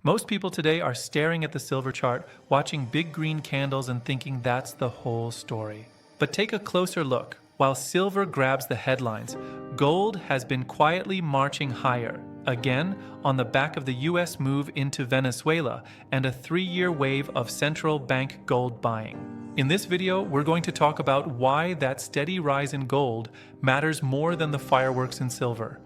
Most people today are staring at the silver chart, watching big green candles and thinking that's the whole story. But take a closer look. While silver grabs the headlines, gold has been quietly marching higher, again on the back of the US move into Venezuela and a 3-year wave of central bank gold buying. In this video, we're going to talk about why that steady rise in gold matters more than the fireworks in silver,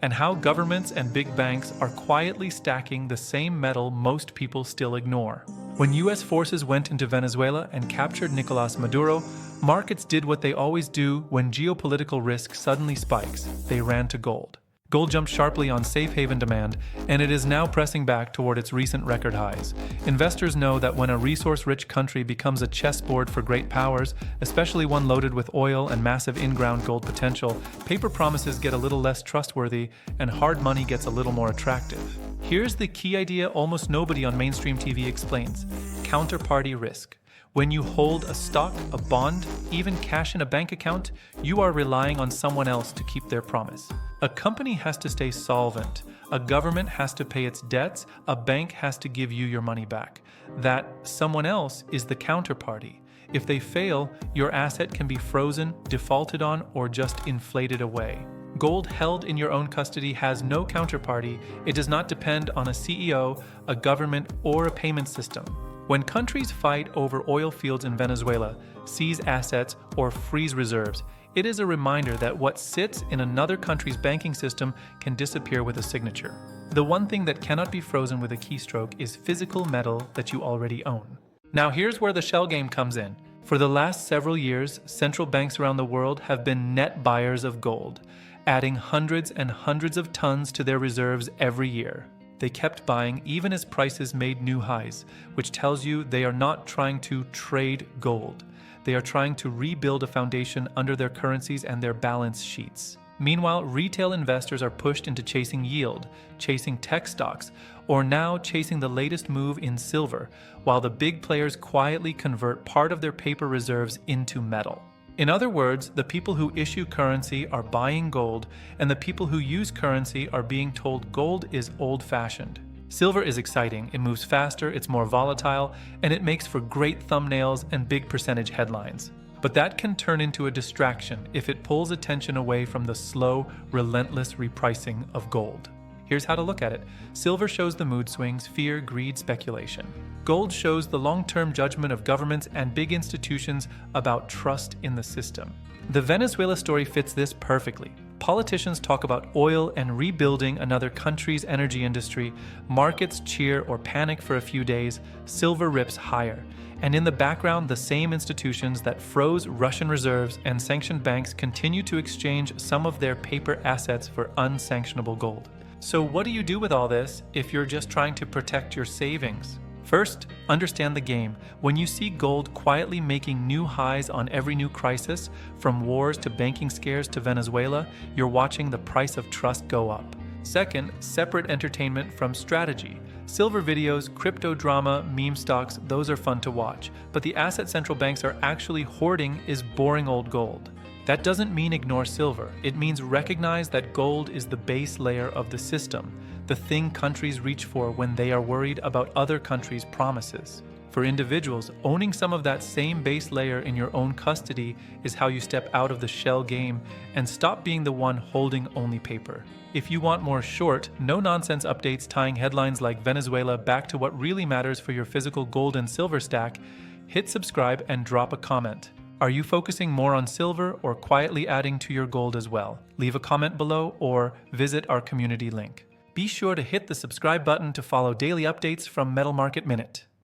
and how governments and big banks are quietly stacking the same metal most people still ignore. When US forces went into Venezuela and captured Nicolas Maduro, markets did what they always do when geopolitical risk suddenly spikes. They ran to gold. Gold jumped sharply on safe haven demand, and it is now pressing back toward its recent record highs. Investors know that when a resource-rich country becomes a chessboard for great powers, especially one loaded with oil and massive in-ground gold potential, paper promises get a little less trustworthy and hard money gets a little more attractive. Here's the key idea almost nobody on mainstream TV explains: counterparty risk. When you hold a stock, a bond, even cash in a bank account, you are relying on someone else to keep their promise. A company has to stay solvent, a government has to pay its debts, a bank has to give you your money back. That someone else is the counterparty. If they fail, your asset can be frozen, defaulted on, or just inflated away. Gold held in your own custody has no counterparty. It does not depend on a CEO, a government, or a payment system. When countries fight over oil fields in Venezuela, seize assets, or freeze reserves, it is a reminder that what sits in another country's banking system can disappear with a signature. The one thing that cannot be frozen with a keystroke is physical metal that you already own. Now here's where the shell game comes in. For the last several years, central banks around the world have been net buyers of gold, adding hundreds and hundreds of tons to their reserves every year. They kept buying even as prices made new highs, which tells you they are not trying to trade gold. They are trying to rebuild a foundation under their currencies and their balance sheets. Meanwhile, retail investors are pushed into chasing yield, chasing tech stocks, or now chasing the latest move in silver, while the big players quietly convert part of their paper reserves into metal. In other words, the people who issue currency are buying gold, and the people who use currency are being told gold is old-fashioned. Silver is exciting, it moves faster, it's more volatile, and it makes for great thumbnails and big percentage headlines. But that can turn into a distraction if it pulls attention away from the slow, relentless repricing of gold. Here's how to look at it. Silver shows the mood swings, fear, greed, speculation. Gold shows the long-term judgment of governments and big institutions about trust in the system. The Venezuela story fits this perfectly. Politicians talk about oil and rebuilding another country's energy industry. Markets cheer or panic for a few days. Silver rips higher. And in the background, the same institutions that froze Russian reserves and sanctioned banks continue to exchange some of their paper assets for unsanctionable gold. So what do you do with all this if you're just trying to protect your savings? First, understand the game. When you see gold quietly making new highs on every new crisis, from wars to banking scares to Venezuela, you're watching the price of trust go up. Second, separate entertainment from strategy. Silver videos, crypto drama, meme stocks, those are fun to watch. But the asset central banks are actually hoarding is boring old gold. That doesn't mean ignore silver. It means recognize that gold is the base layer of the system, the thing countries reach for when they are worried about other countries' promises. For individuals, owning some of that same base layer in your own custody is how you step out of the shell game and stop being the one holding only paper. If you want more short, no-nonsense updates tying headlines like Venezuela back to what really matters for your physical gold and silver stack, hit subscribe and drop a comment. Are you focusing more on silver or quietly adding to your gold as well? Leave a comment below or visit our community link. Be sure to hit the subscribe button to follow daily updates from Metal Market Minute.